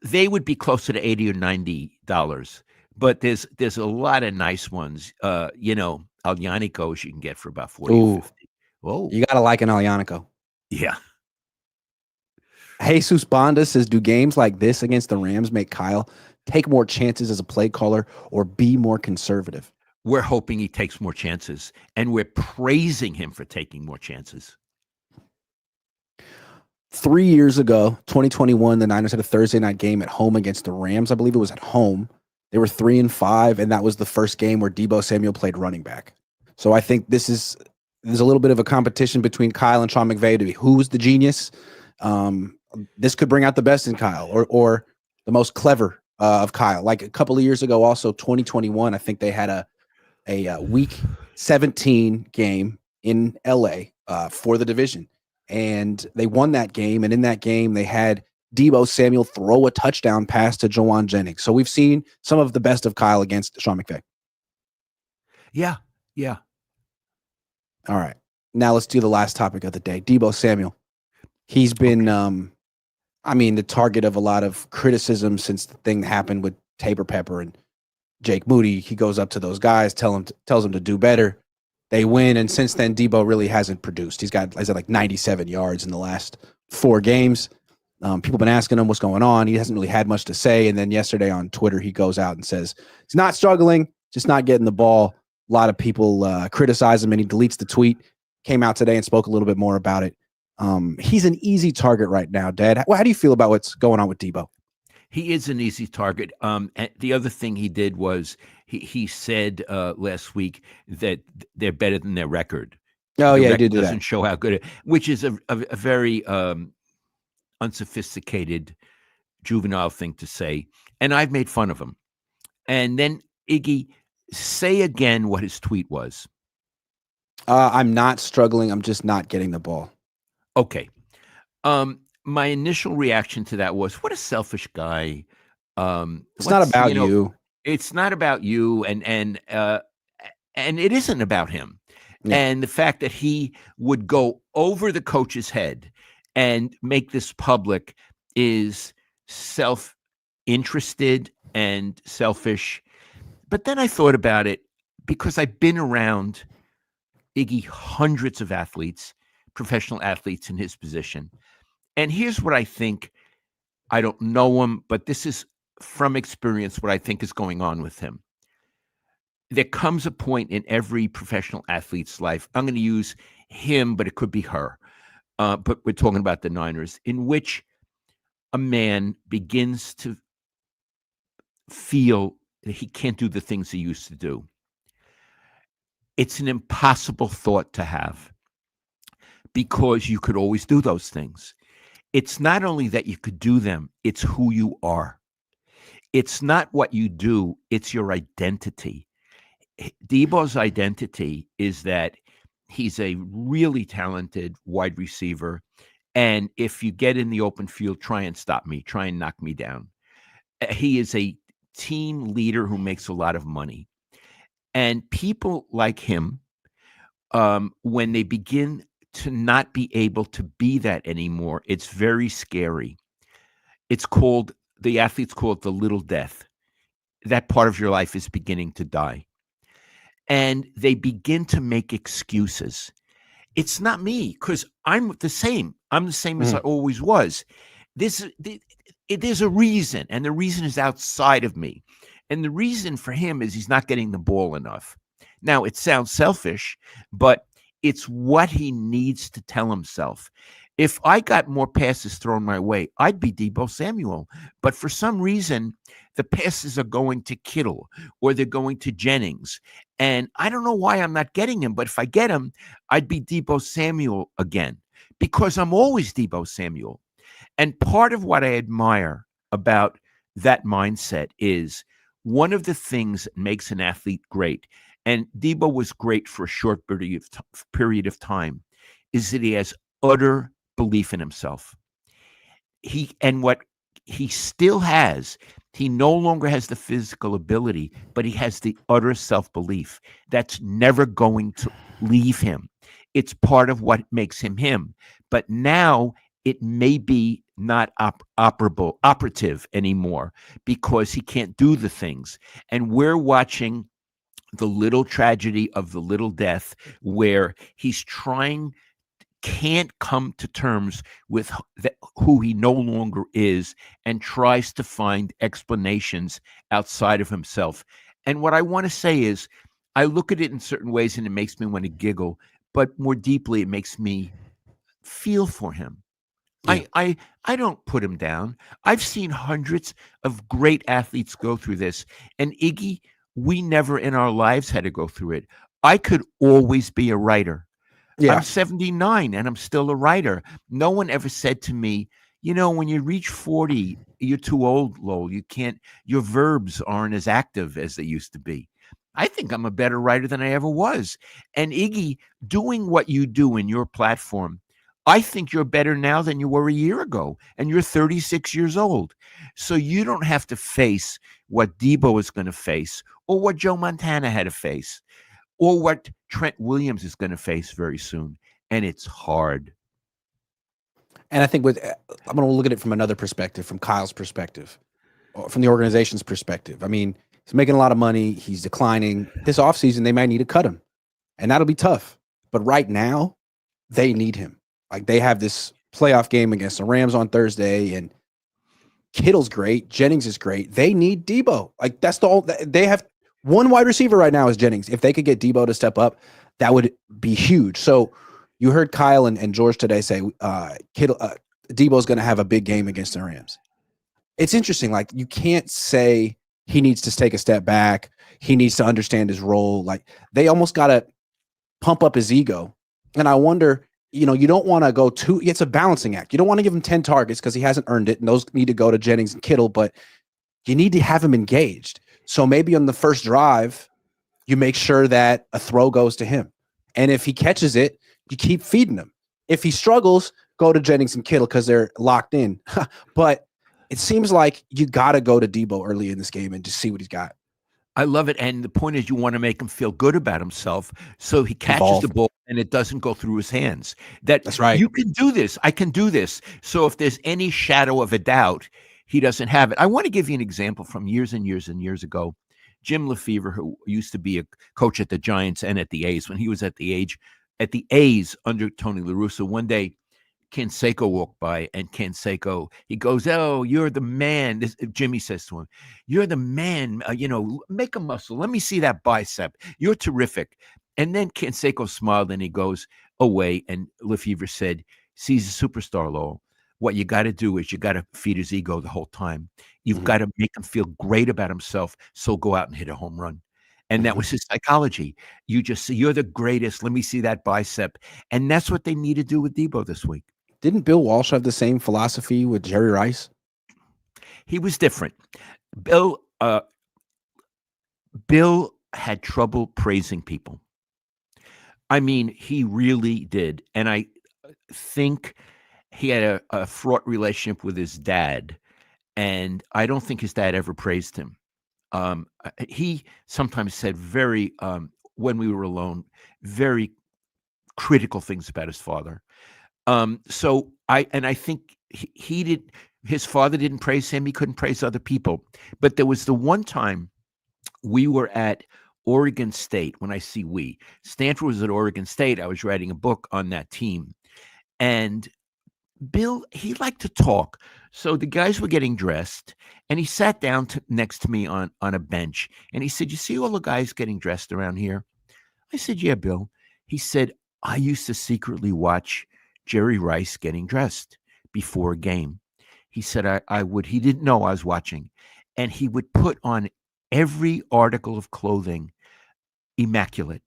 They would be closer to $80 or $90, but there's a lot of nice ones. Aljanico's you can get for about 40 or 50. Oh, you gotta like an Aljanico. Yeah. Jesus Bonda says, do games like this against the Rams make Kyle take more chances as a play caller or be more conservative? We're hoping he takes more chances, and we're praising him for taking more chances. 3 years ago, 2021, the Niners had a Thursday night game at home against the Rams. I believe it was at home. They were 3-5, and that was the first game where Deebo Samuel played running back. So I think there's a little bit of a competition between Kyle and Sean McVay to be who's the genius. This could bring out the best in Kyle or the most clever of Kyle. Like a couple of years ago, also 2021, I think they had a week 17 game in LA for the division, and they won that game. And in that game, they had Deebo Samuel throw a touchdown pass to Jawan Jennings. So we've seen some of the best of Kyle against Sean McVay. Yeah. All right. Now let's do the last topic of the day. Deebo Samuel. He's been, the target of a lot of criticism since the thing happened with Tabor Pepper and Jake Moody. He goes up to those guys, tells them to do better. They win, and since then, Deebo really hasn't produced. He's got, like 97 yards in the last 4 games. People have been asking him what's going on. He hasn't really had much to say. And then yesterday on Twitter, he goes out and says he's not struggling, just not getting the ball. A lot of people criticize him, and he deletes the tweet. Came out today and spoke a little bit more about it. He's an easy target right now, Dad. How do you feel about what's going on with Deebo? He is an easy target. And the other thing he did was he said last week that they're better than their record. Oh, the yeah, he record did do doesn't that. show how good which is a very unsophisticated juvenile thing to say. And I've made fun of him. And then, Iggy, say again what his tweet was. I'm not struggling. I'm just not getting the ball. Okay. My initial reaction to that was, what a selfish guy. It's not about you. It's not about you, and it isn't about him. Yeah. And the fact that he would go over the coach's head and make this public is self-interested and selfish. But then I thought about it because I've been around, Iggy, hundreds of athletes, professional athletes in his position. And here's what I think. I don't know him, but this is from experience what I think is going on with him. There comes a point in every professional athlete's life, I'm going to use him, but it could be her, but we're talking about the Niners, in which a man begins to feel that he can't do the things he used to do. It's an impossible thought to have because you could always do those things. It's not only that you could do them, it's who you are. It's not what you do, it's your identity. Deebo's identity is that he's a really talented wide receiver. And if you get in the open field, try and stop me, try and knock me down. He is a team leader who makes a lot of money. And people like him, when they begin to not be able to be that anymore, it's very scary. It's called, the athletes call it the little death. That part of your life is beginning to die. And they begin to make excuses. It's not me, because I'm the same. I'm the same as I Mhm. always was. This there's a reason, and the reason is outside of me. And the reason for him is he's not getting the ball enough. Now, it sounds selfish, but it's what he needs to tell himself. If I got more passes thrown my way, I'd be Deebo Samuel. But for some reason, the passes are going to Kittle or they're going to Jennings. And I don't know why I'm not getting him, but if I get him, I'd be Deebo Samuel again, because I'm always Deebo Samuel. And part of what I admire about that mindset is one of the things that makes an athlete great, and Debo was great for a short period of time, is that he has utter belief in himself. What he still has, he no longer has the physical ability, but he has the utter self-belief that's never going to leave him. It's part of what makes him him. But now it may be not operative anymore, because he can't do the things. And we're watching the little tragedy of the little death, where he's trying, can't come to terms with who he no longer is, and tries to find explanations outside of himself. And what I want to say is, I look at it in certain ways and it makes me want to giggle, but more deeply, it makes me feel for him. Yeah. I don't put him down. I've seen hundreds of great athletes go through this. And Iggy, we never in our lives had to go through it. I could always be a writer. I'm Yeah. 79 and I'm still a writer. No one ever said to me, when you reach 40, you're too old, Lowell. You can't, your verbs aren't as active as they used to be. I think I'm a better writer than I ever was. And Iggy, doing what you do in your platform, I think you're better now than you were a year ago. And you're 36 years old. So you don't have to face what Deebo is going to face, or what Joe Montana had to face, or what Trent Williams is going to face very soon. And it's hard. And I think I'm going to look at it from another perspective, from Kyle's perspective, or from the organization's perspective. I mean, he's making a lot of money. He's declining. This offseason, they might need to cut him, and that'll be tough. But right now, they need him. Like, they have this playoff game against the Rams on Thursday, and Kittle's great. Jennings is great. They need Deebo. Like, that's they have one wide receiver right now is Jennings. If they could get Deebo to step up, that would be huge. So you heard Kyle and George today say Deebo's going to have a big game against the Rams. It's interesting. Like, you can't say he needs to take a step back. He needs to understand his role. Like, they almost got to pump up his ego. And I wonder, you don't want to go too, it's a balancing act. You don't want to give him 10 targets because he hasn't earned it. And those need to go to Jennings and Kittle, but you need to have him engaged. So maybe on the first drive, you make sure that a throw goes to him. And if he catches it, you keep feeding him. If he struggles, go to Jennings and Kittle because they're locked in. But it seems like you got to go to Deebo early in this game and just see what he's got. I love it. And the point is, you want to make him feel good about himself, so he catches the Involved. ball and it doesn't go through his hands. That That's right. you can do this. I can do this. So if there's any shadow of a doubt, he doesn't have it. I want to give you an example from years and years and years ago. Jim Lefevre, who used to be a coach at the Giants and at the A's, when he was at the A's under Tony La Russa, one day Canseco walked by, and Canseco, he goes, "Oh, you're the man." Jimmy says to him, "You're the man. Make a muscle. Let me see that bicep. You're terrific." And then Canseco smiled and he goes away. And Lefevre said, "See, he's a superstar, Lowell. What you got to do is you got to feed his ego the whole time. You've got to make him feel great about himself. So go out and hit a home run." And that was his psychology. You just say, "You're the greatest. Let me see that bicep." And that's what they need to do with Deebo this week. Didn't Bill Walsh have the same philosophy with Jerry Rice? He was different. Bill had trouble praising people. I mean, he really did. And I think he had a fraught relationship with his dad. And I don't think his dad ever praised him. He sometimes said when we were alone, very critical things about his father. I think he did his father didn't praise him. He couldn't praise other people. But there was the one time we were at Oregon State. When I see we, Stanford was at Oregon State. I was writing a book on that team. And Bill, he liked to talk. So the guys were getting dressed, and he sat down next to me on a bench. And he said, "You see all the guys getting dressed around here?" I said, "Yeah, Bill." He said, "I used to secretly watch Jerry Rice getting dressed before a game." He said, I would, he didn't know I was watching. And he would put on every article of clothing immaculate,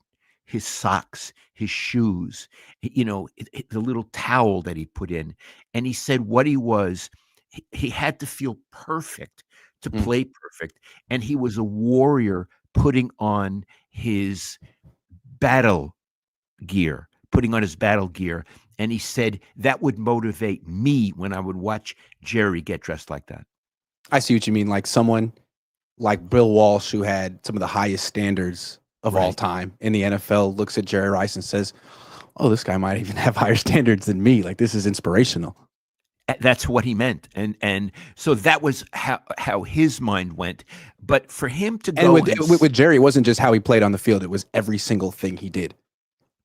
his socks, his shoes, the little towel that he put in. And he said what he had to feel perfect to Mm. play perfect. And he was a warrior putting on his battle putting on his battle gear. And he said that would motivate me when I would watch Jerry get dressed like that. I see what you mean. Like someone like Bill Walsh, who had some of the highest standards of all Right. time in the NFL, looks at Jerry Rice and says, "Oh, this guy might even have higher standards than me. Like this is inspirational." That's what he meant. And so that was how his mind went. But for him to And go with Jerry, it wasn't just how he played on the field; it was every single thing he did.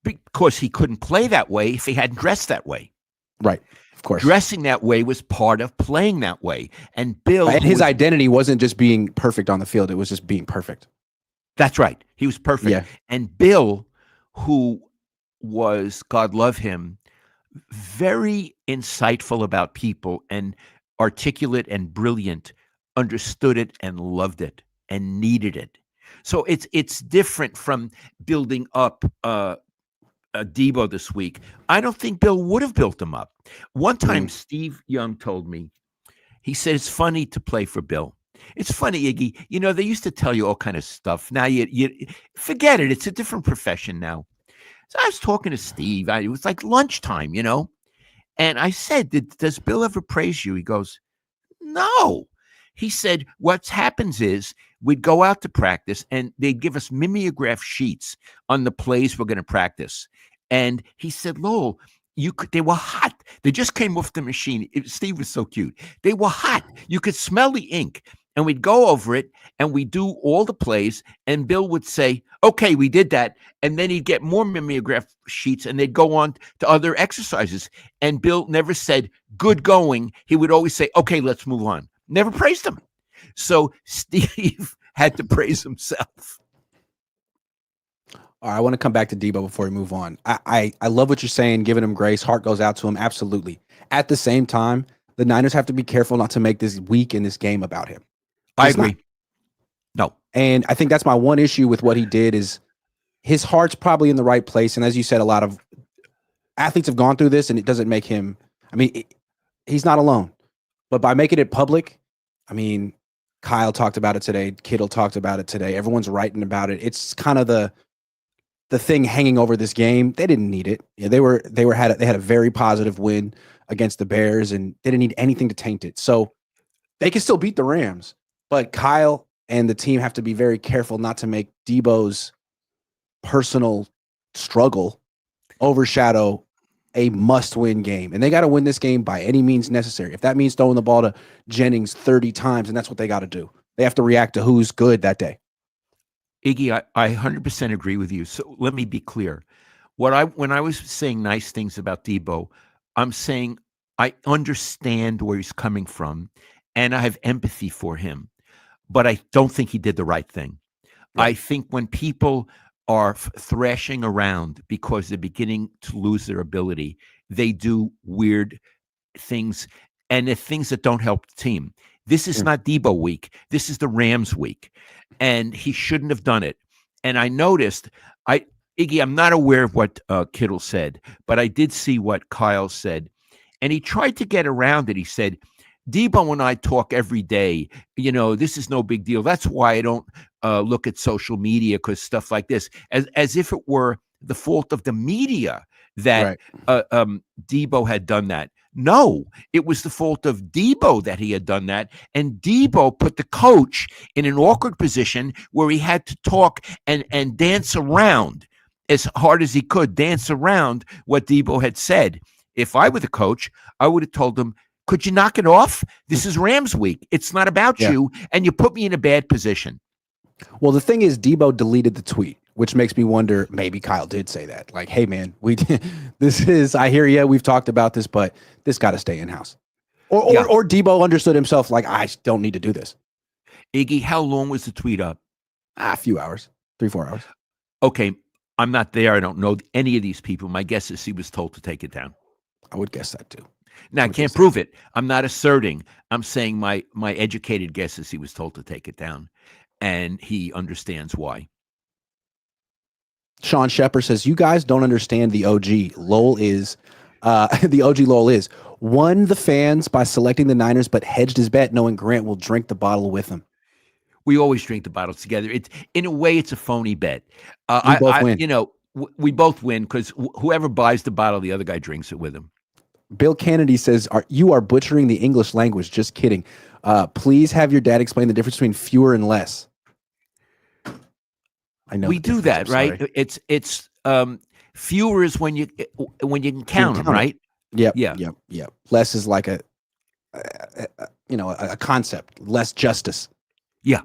because he couldn't play that way if he hadn't dressed that way. Right, of course. Dressing that way was part of playing that way. And Bill, And his identity wasn't just being perfect on the field; it was just being perfect. that's right. He was perfect. Yeah. And Bill, who was, God love him, very insightful about people and articulate and brilliant, understood it and loved it and needed it. So it's different from building up Deebo this week. I don't think Bill would have built him up. One time, Steve Young told me, he said, "It's funny to play for Bill. It's funny, Iggy. They used to tell you all kind of stuff. Now you forget it. It's a different profession now." So I was talking to Steve. It was like lunchtime, and I said, "Does Bill ever praise you?" He goes, "No." He said, "What happens is we'd go out to practice and they'd give us mimeograph sheets on the plays we're going to practice." And he said, "Lowell, they were hot. They just came off the machine." Steve was so cute. They were hot. You could smell the ink. And we'd go over it and we'd do all the plays. And Bill would say, "Okay, we did that." And then he'd get more mimeograph sheets and they'd go on to other exercises. And Bill never said, "Good going." He would always say, "Okay, let's move on." Never praised him. So Steve had to praise himself. All right, I want to come back to Deebo before we move on. I love what you're saying, giving him grace. Heart goes out to him. Absolutely. At the same time, the Niners have to be careful not to make this week in this game about him. I agree. No. And I think that's my one issue with what he did is his heart's probably in the right place. And as you said, a lot of athletes have gone through this and it doesn't make him, he's not alone. But by making it public, Kyle talked about it today. Kittle talked about it today. Everyone's writing about it. It's kind of the thing hanging over this game. They didn't need it. Yeah, they had a very positive win against the Bears and they didn't need anything to taint it. So they can still beat the Rams. But Kyle and the team have to be very careful not to make Deebo's personal struggle overshadow a must-win game. And they got to win this game by any means necessary. If that means throwing the ball to Jennings 30 times, and that's what they got to do. They have to react to who's good that day. Iggy, I 100% agree with you. So let me be clear. When I was saying nice things about Deebo, I'm saying I understand where he's coming from, and I have empathy for him. But I don't think he did the right thing. Right. I think when people are thrashing around because they're beginning to lose their ability, they do weird things, and they're things that don't help the team. This is not Deebo week. This is the Rams week, and he shouldn't have done it. And I noticed, Iggy, I'm not aware of what Kittle said, but I did see what Kyle said, and he tried to get around it. He said, "Deebo and I talk every day. This is no big deal. That's why I don't look at social media, because stuff like this," as if it were the fault of the media that Deebo had done that. No, it was the fault of Deebo that he had done that. And Deebo put the coach in an awkward position where he had to talk and dance around as hard as he could, dance around what Deebo had said. If I were the coach, I would have told him, Could you knock it off? This is Rams week. It's not about Yeah. you, and you put me in a bad position. Well, the thing is, Deebo deleted the tweet, which makes me wonder. Maybe Kyle did say that. Like, hey, man, this is. I hear you. We've talked about this, but this got to stay in house. Or Deebo understood himself. Like, I don't need to do this. Iggy, how long was the tweet up? A few hours, 3-4 hours. Okay, I'm not there. I don't know any of these people. My guess is he was told to take it down. I would guess that too. Now, I can't prove it. I'm not asserting. I'm saying my educated guess is he was told to take it down, and he understands why. Sean Shepard says, you guys don't understand the OG. Lowell is, the OG Lowell is, won the fans by selecting the Niners, but hedged his bet knowing Grant will drink the bottle with him. We always drink the bottles together. It's in a way, it's a phony bet. We both win. You know, we both win because whoever buys the bottle, the other guy drinks it with him. Bill Kennedy says, you are butchering the English language. Just kidding. Please have your dad explain the difference between fewer and less. I know we do that, right? It's fewer is when you can count them, right? Yep. Less is like a concept. Less justice. Yeah.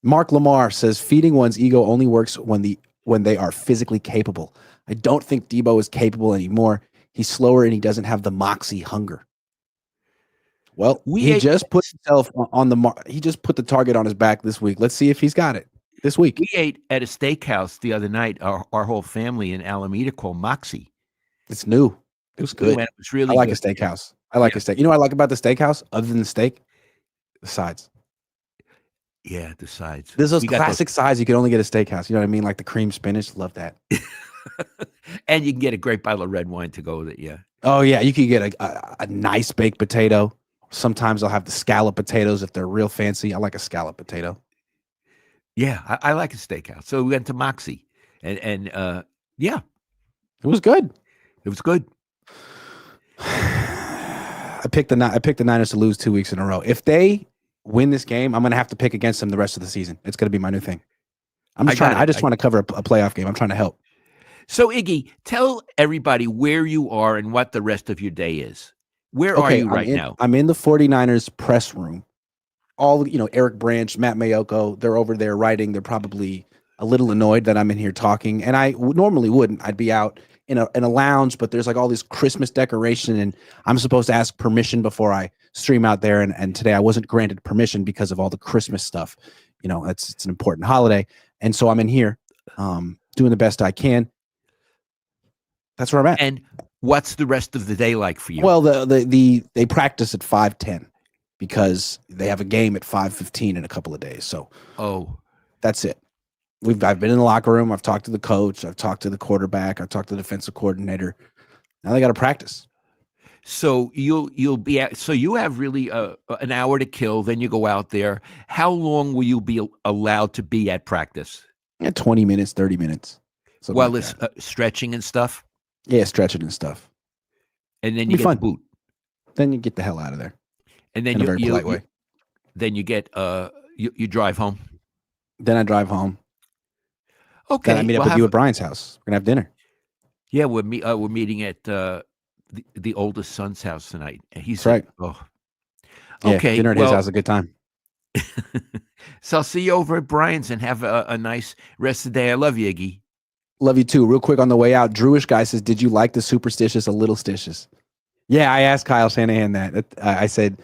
Mark Lamar says feeding one's ego only works when they are physically capable. I don't think Deebo is capable anymore. He's slower and he doesn't have the moxie hunger. Well, he just put himself on he just put the target on his back this week. Let's see if he's got it this week. We ate at a steakhouse the other night, our whole family in Alameda called Moxie. It's new. It was good. It was really I like good. A steakhouse. I like a steak. You know what I like about the steakhouse other than the steak? The sides. Yeah, the sides. There's those classic sides you can only get at a steakhouse. You know what I mean? Like the cream spinach. Love that. And you can get a great bottle of red wine to go with it. Yeah. Oh, yeah. You can get a nice baked potato. Sometimes I'll have the scallop potatoes if they're real fancy. I like a scallop potato. Yeah, I like a steakhouse. So we went to Moxie. And yeah. It was good. It was good. I picked the Niners to lose 2 weeks in a row. If they win this game, I'm going to have to pick against them the rest of the season. It's going to be my new thing. I just want to cover a playoff game. I'm trying to help. So, Iggy, tell everybody where you are and what the rest of your day is. Where are you right now? I'm in the 49ers press room. All, Eric Branch, Matt Mayoko, they're over there writing. They're probably a little annoyed that I'm in here talking. And I normally wouldn't. I'd be out in a lounge, but there's like all this Christmas decoration, and I'm supposed to ask permission before I stream out there. And today I wasn't granted permission because of all the Christmas stuff. It's an important holiday. And so I'm in here doing the best I can. That's where I'm at. And what's the rest of the day like for you? Well, they practice at 5:10 because they have a game at 5:15 in a couple of days. So that's it. I've been in the locker room. I've talked to the coach. I've talked to the quarterback. I've talked to the defensive coordinator. Now they got to practice. So you'll be so you have really an hour to kill. Then you go out there. How long will you be allowed to be at practice? 20 minutes, 30 minutes. While it's stretching and stuff. Yeah, stretching and stuff. And then you get the boot. Then you get the hell out of there. And then in a very polite way. Then you get you drive home. Then I drive home. Okay. Then I meet up with you at Brian's house. We're gonna have dinner. Yeah, we're meeting at the oldest son's house tonight. He's right. Oh, yeah, okay. Dinner at his house, a good time. So I'll see you over at Brian's and have a nice rest of the day. I love you, Iggy. Love you too. Real quick on the way out, Drewish guy says, "Did you like the superstitious a little stitious?" Yeah, I asked Kyle Shanahan that. I said,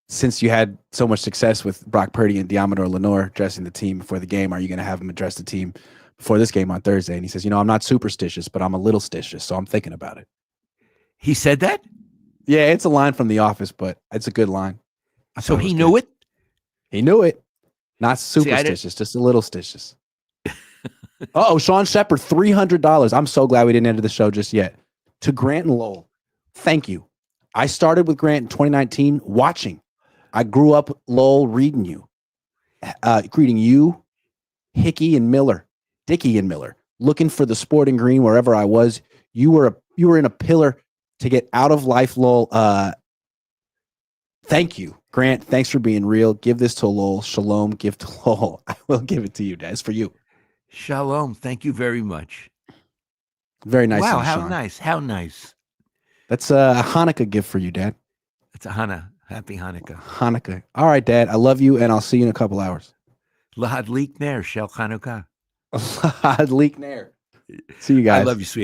since you had so much success with Brock Purdy and Diamador Lenore addressing the team before the game, are you going to have him address the team before this game on Thursday? And he says, I'm not superstitious, but I'm a little stitious, so I'm thinking about it. He said that? Yeah, it's a line from The Office, but it's a good line. So he knew it? He knew it. Not superstitious, just a little stitious. Sean Shepard, $300. I'm so glad we didn't end the show just yet. To Grant and Lowell, thank you. I started with Grant in 2019 watching. I grew up, Lowell, reading you. Dickie and Miller, looking for the sporting green wherever I was. You were in a pillar to get out of life, Lowell. Thank you, Grant. Thanks for being real. Give this to Lowell. Shalom. Give to Lowell. I will give it to you, Dad. It's for you. Shalom. Thank you very much. Very nice. Wow, how nice. How nice. That's a Hanukkah gift for you, Dad. It's a Happy Hanukkah. Hanukkah. All right, Dad. I love you, and I'll see you in a couple hours. Lahad Leek Ner Shel Hanukkah. Leak Nair. See you I guys. love you, sweetie.